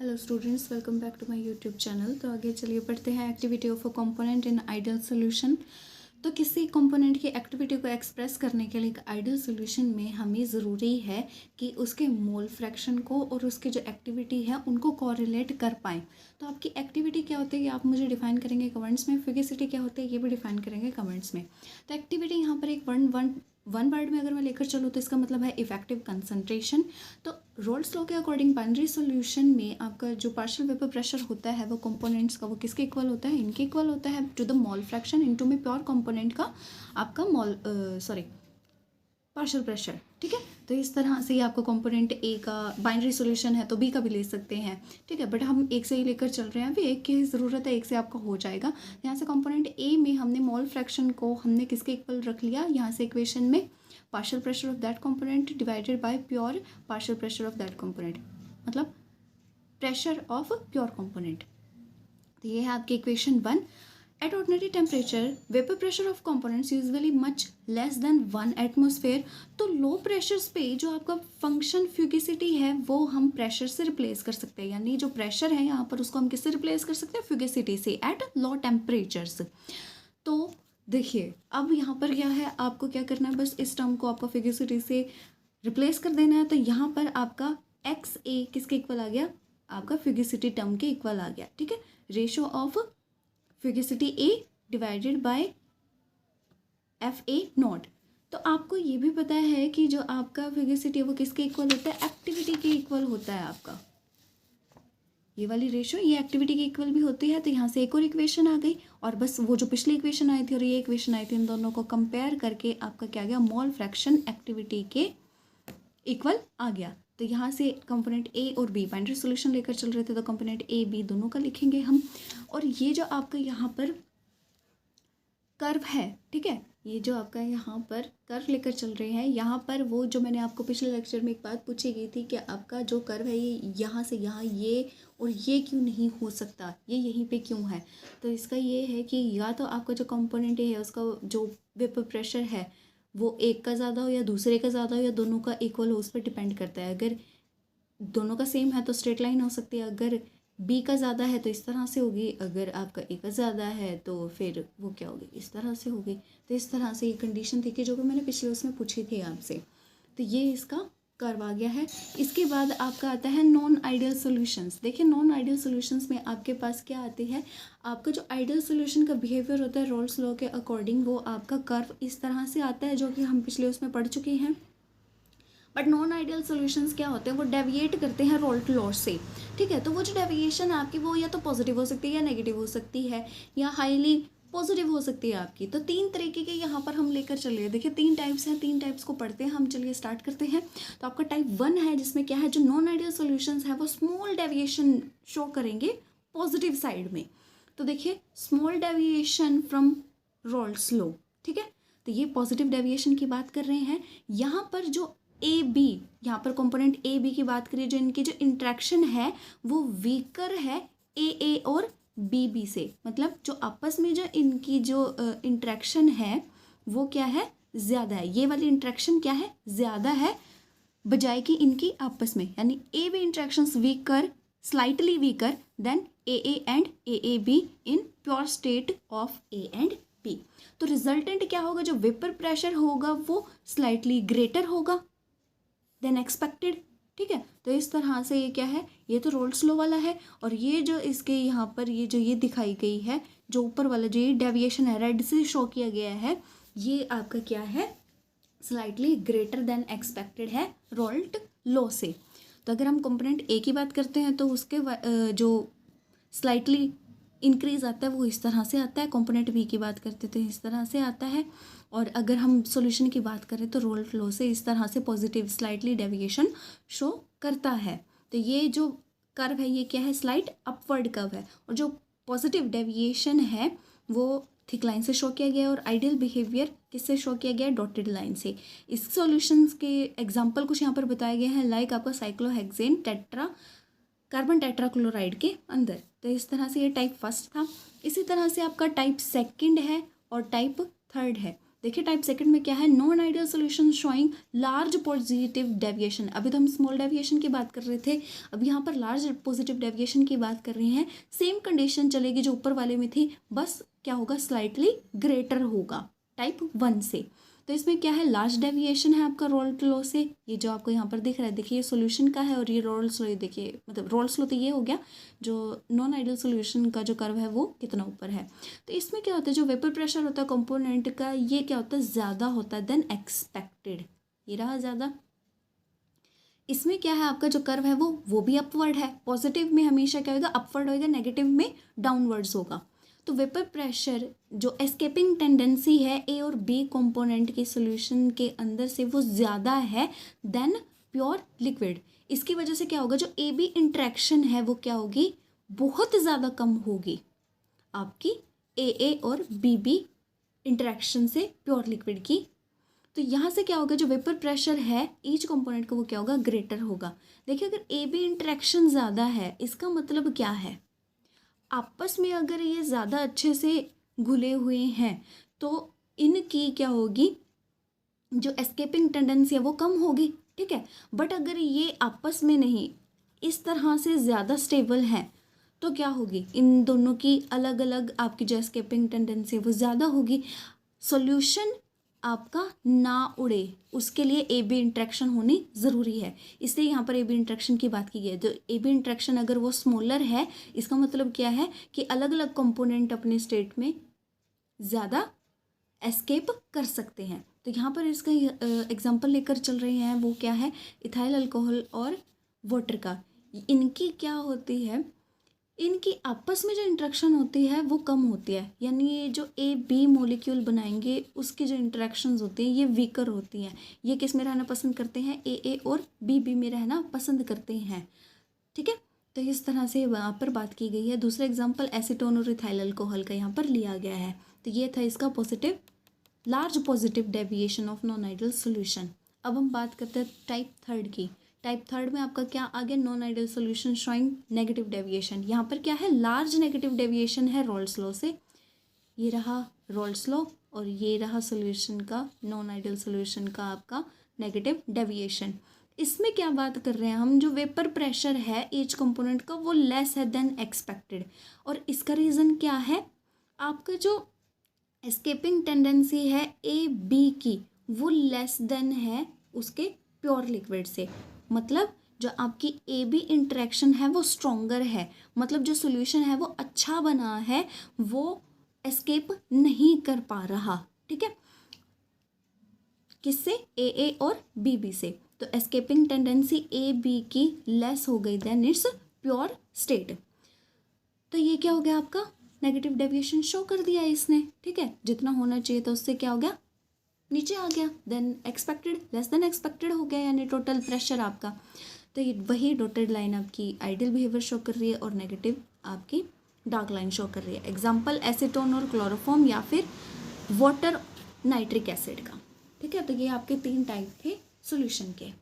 Hello students, welcome back to my YouTube channel. तो आगे चलिए पढ़ते हैं activity of a component in ideal solution. तो किसी कंपोनेंट की एक्टिविटी को एक्सप्रेस करने के लिए एक आइडियल सॉल्यूशन में हमें ज़रूरी है कि उसके मोल फ्रैक्शन को और उसके जो एक्टिविटी है उनको कोरिलेट कर पाएँ। तो आपकी एक्टिविटी क्या होती है ये आप मुझे डिफाइन करेंगे कमेंट्स में, फिजिसिटी क्या होती है ये भी डिफाइन करेंगे कमेंट्स में। तो एक्टिविटी यहाँ पर एक वन वर्ड में अगर मैं लेकर चलूँ तो इसका मतलब है इफेक्टिव कंसंट्रेशन। तो रोल्स लॉ के अकॉर्डिंग बाइनरी सॉल्यूशन में आपका जो पार्शियल वेपर प्रेशर होता है वो कंपोनेंट्स का वो किसके इक्वल होता है, इनके इक्वल होता है to the mole fraction into में प्योर कंपोनेंट का आपका पार्शियल प्रेशर। ठीक है, तो इस तरह से ही आपको कंपोनेंट ए का बाइनरी सॉल्यूशन है तो बी का भी ले सकते हैं। ठीक है, बट हम एक से ही लेकर चल रहे हैं, अभी एक की ज़रूरत है, एक से आपका हो जाएगा। यहाँ से कंपोनेंट ए में हमने मोल फ्रैक्शन को हमने किसके इक्वल रख लिया, यहाँ से इक्वेशन में partial pressure of that component divided by pure partial pressure of that component, मतलब प्रेशर ऑफ प्योर कंपोनेंट। तो ये है आपकी equation 1। At ordinary temperature, vapor pressure of components usually much less than 1 atmosphere। तो लो pressures पे जो आपका function फ्यूगिसिटी है वो हम प्रेशर से रिप्लेस कर सकते हैं, यानी जो प्रेशर है यहाँ पर उसको हम किससे रिप्लेस कर सकते हैं, फ्यूगिसिटी से एट लो टेम्परेचर्स। तो देखिए अब यहाँ पर क्या है, आपको क्या करना है, बस इस टर्म को आपको फ्यूगिसिटी से रिप्लेस कर देना है। तो यहाँ पर आपका एक्स ए किसके इक्वल आ गया, आपका फ्यूगिसिटी टर्म के इक्वल आ गया। ठीक है, ratio of fugacity A divided by F A naught. तो आपको ये भी पता है कि जो आपका फ्यूगिसिटी है वो किसके इक्वल होता है, एक्टिविटी के इक्वल होता है। आपका ये वाली रेशियो ये एक्टिविटी के इक्वल भी होती है। तो यहाँ से एक और इक्वेशन आ गई, और बस वो जो पिछली इक्वेशन आई थी और ये इक्वेशन आई थी, इन दोनों को कंपेयर करके आपका क्या गया, मोल फ्रैक्शन एक्टिविटी के इक्वल आ गया। तो यहाँ से कंपोनेंट ए और बी बाइनरी सॉल्यूशन लेकर चल रहे थे, तो कंपोनेंट ए बी दोनों का लिखेंगे हम। और ये जो आपका यहाँ पर कर्व है, ठीक है, ये जो आपका यहाँ पर कर्व लेकर चल रहे हैं, यहाँ पर वो जो मैंने आपको पिछले लेक्चर में एक बात पूछी गई थी कि आपका जो कर्व है ये यहाँ से यहाँ ये और ये क्यों नहीं हो सकता, ये यहीं पे क्यों है। तो इसका ये है कि या तो आपका जो कंपोनेंट है उसका जो वेपर प्रेशर है वो एक का ज़्यादा हो या दूसरे का ज़्यादा हो या दोनों का इक्वल हो, उस पर डिपेंड करता है। अगर दोनों का सेम है तो स्ट्रेट लाइन हो सकती है, अगर बी का ज़्यादा है तो इस तरह से होगी, अगर आपका ए का ज़्यादा है तो फिर वो क्या होगी, इस तरह से होगी। तो इस तरह से ये कंडीशन थी कि जो कि मैंने पिछले उसमें पूछी थी आपसे। तो ये इसका कर्व आ गया है। इसके बाद आपका आता है नॉन आइडियल सॉल्यूशंस। देखिए नॉन आइडियल सॉल्यूशंस में आपके पास क्या आती है, आपका जो आइडियल सॉल्यूशन का बिहेवियर होता है रोल्स लॉ के अकॉर्डिंग, वो आपका कर्व इस तरह से आता है जो कि हम पिछले उसमें पढ़ चुके हैं। बट नॉन आइडियल सॉल्यूशंस क्या होते हैं, वो डेविएट करते हैं रोल्स लॉ से। ठीक है, तो वो जो डेविएशन है आपकी वो या तो पॉजिटिव हो सकती है या नेगेटिव हो सकती है या हाईली पॉजिटिव हो सकती है आपकी। तो तीन तरीके के यहाँ पर हम लेकर चलिए। देखिए तीन टाइप्स हैं, तीन टाइप्स को पढ़ते हैं हम। चलिए स्टार्ट करते हैं। तो आपका टाइप 1 है जिसमें क्या है, जो नॉन आइडियल सॉल्यूशंस है वो स्मॉल डेविएशन शो करेंगे पॉजिटिव साइड में। तो देखिए small deviation from roles law. ठीक है, तो ये पॉजिटिव डेविएशन की बात कर रहे हैं। यहाँ पर जो ए बी, यहाँ पर कंपोनेंट ए बी की बात करिए, जो इनकी जो इंट्रैक्शन है वो वीकर है ए और बी बी से, मतलब जो आपस में जो इनकी जो इंट्रैक्शन है वो क्या है, ज़्यादा है। ये वाली इंट्रैक्शन क्या है, ज़्यादा है बजाय कि इनकी आपस में, यानी A B interactions weaker, slightly weaker than A and A B in pure state of A and B. तो रिजल्टेंट क्या होगा, जो वेपर प्रेशर होगा वो स्लाइटली ग्रेटर होगा देन एक्सपेक्टेड। ठीक है, तो इस तरह से ये क्या है, ये तो रोल्स लॉ वाला है। और ये जो इसके यहाँ पर ये जो ये दिखाई गई है, जो ऊपर वाला जो ये डेविएशन है रेड से शो किया गया है, ये आपका क्या है, स्लाइटली ग्रेटर देन एक्सपेक्टेड है रोल्ट लॉ से। तो अगर हम कंपोनेंट ए की बात करते हैं तो उसके जो स्लाइटली इंक्रीज आता है वो इस तरह से आता है। कंपोनेंट बी की बात करते तो इस तरह से आता है। और अगर हम सॉल्यूशन की बात करें तो रोल्ट लॉ से इस तरह से पॉजिटिव स्लाइटली डेविएशन शो करता है। तो ये जो कर्व है ये क्या है, स्लाइट अपवर्ड कर्व है। और जो पॉजिटिव डेविएशन है वो थिक लाइन से शो किया गया है और आइडियल बिहेवियर किससे शो किया गया है, डॉटेड लाइन से। इस सॉल्यूशंस के एग्जांपल कुछ यहाँ पर बताए गए हैं, लाइक आपका साइक्लोहेक्सेन टेट्रा कार्बन टेट्राक्लोराइड के अंदर। तो इस तरह से ये टाइप 1 था। इसी तरह से आपका टाइप 2 है और टाइप 3 है। देखिए टाइप सेकंड में क्या है, non ideal solution showing large positive deviation. अभी तो हम स्मॉल डेविएशन की बात कर रहे थे, अब यहाँ पर लार्ज पॉजिटिव डेविएशन की बात कर रहे हैं। सेम कंडीशन चलेगी जो ऊपर वाले में थी, बस क्या होगा, स्लाइटली ग्रेटर होगा टाइप 1 से। तो इसमें क्या है, लार्ज डेविएशन है आपका रोल्स लॉ से। ये जो आपको यहाँ पर दिख रहा है, देखिए ये सॉल्यूशन का है और ये रोल्स लॉ, देखिए मतलब रोल्स लॉ तो ये हो गया, जो नॉन आइडियल सॉल्यूशन का जो कर्व है वो कितना ऊपर है। तो इसमें क्या होता है, जो वेपर प्रेशर होता है कंपोनेंट का, ये क्या होता है, ज़्यादा होता है देन एक्सपेक्टेड। ये रहा ज़्यादा। इसमें क्या है, आपका जो कर्व है वो भी अपवर्ड है। पॉजिटिव में हमेशा क्या होगा, अपवर्ड होगा, नेगेटिव में डाउनवर्ड्स होगा। तो वेपर प्रेशर जो एस्केपिंग टेंडेंसी है ए और बी कंपोनेंट के सॉल्यूशन के अंदर से, वो ज़्यादा है देन प्योर लिक्विड। इसकी वजह से क्या होगा, जो ए बी इंट्रैक्शन है वो क्या होगी, बहुत ज़्यादा कम होगी आपकी ए और बी बी इंट्रैक्शन से प्योर लिक्विड की। तो यहाँ से क्या होगा, जो वेपर प्रेशर है ईच कंपोनेंट का वो क्या होगा, ग्रेटर होगा। देखिए अगर ए बी इंट्रैक्शन ज़्यादा है, इसका मतलब क्या है, आपस में अगर ये ज़्यादा अच्छे से घुले हुए हैं तो इनकी क्या होगी, जो एस्केपिंग टेंडेंसी है वो कम होगी, ठीक है। बट अगर ये आपस में नहीं, इस तरह से ज़्यादा स्टेबल हैं, तो क्या होगी, इन दोनों की अलग अलग आपकी जो एस्केपिंग टेंडेंसी है वो ज़्यादा होगी। सॉल्यूशन आपका ना उड़े, उसके लिए ए बी इंट्रैक्शन होनी ज़रूरी है, इसलिए यहाँ पर ए बी इंट्रैक्शन की बात की गई है। तो ए बी इंट्रैक्शन अगर वो स्मॉलर है, इसका मतलब क्या है कि अलग अलग कंपोनेंट अपने स्टेट में ज़्यादा एस्केप कर सकते हैं। तो यहाँ पर इसका एग्जांपल लेकर चल रहे हैं, वो क्या है, इथाइल अल्कोहल और वाटर का। इनकी क्या होती है, इनकी आपस में जो इंट्रैक्शन होती है वो कम होती है, यानी ये जो ए बी मॉलिक्यूल बनाएंगे उसकी जो इंट्रैक्शंस होती हैं ये वीकर होती हैं। ये किस में रहना पसंद करते हैं, ए और बी में रहना पसंद करते हैं, ठीक है। तो इस तरह से वहाँ पर बात की गई है। दूसरा एग्जांपल एसीटोन और इथाइल अल्कोहल का यहाँ पर लिया गया है। तो ये था इसका positive, large positive deviation of non ideal solution. अब हम बात करते हैं टाइप थर्ड की। टाइप थर्ड में आपका क्या आ गया, non ideal solution showing negative deviation. यहाँ पर क्या है, लार्ज नेगेटिव डेविएशन है रोल्स लॉ से। ये रहा रोल्स लॉ और ये रहा सोल्यूशन का, नॉन आइडियल सोल्यूशन का आपका नेगेटिव डेविएशन। इसमें क्या बात कर रहे हैं हम, जो वेपर प्रेशर है ईच कंपोनेंट का वो लेस है देन एक्सपेक्टेड। और इसका रीज़न क्या है, आपका जो एस्केपिंग टेंडेंसी है ए बी की वो लेस देन है उसके प्योर लिक्विड से। मतलब जो आपकी ए बी इंट्रैक्शन है वो स्ट्रॉन्गर है, मतलब जो सोल्यूशन है वो अच्छा बना है, वो एस्केप नहीं कर पा रहा, ठीक है, किससे, ए और बी से। तो एस्केपिंग टेंडेंसी ए बी की लेस हो गई देन इट्स प्योर स्टेट। तो ये क्या हो गया, आपका नेगेटिव डेविएशन शो कर दिया इसने, ठीक है। जितना होना चाहिए था उससे क्या हो गया, नीचे आ गया, then expected less than expected हो गया, यानी टोटल प्रेशर आपका। तो ये वही डॉटेड लाइन आपकी आइडियल बिहेवियर शो कर रही है और नेगेटिव आपकी डार्क लाइन शो कर रही है। एग्जांपल एसीटोन और क्लोरोफॉर्म या फिर वाटर नाइट्रिक एसिड का, ठीक है। तो ये आपके 3 टाइप थे सॉल्यूशन के।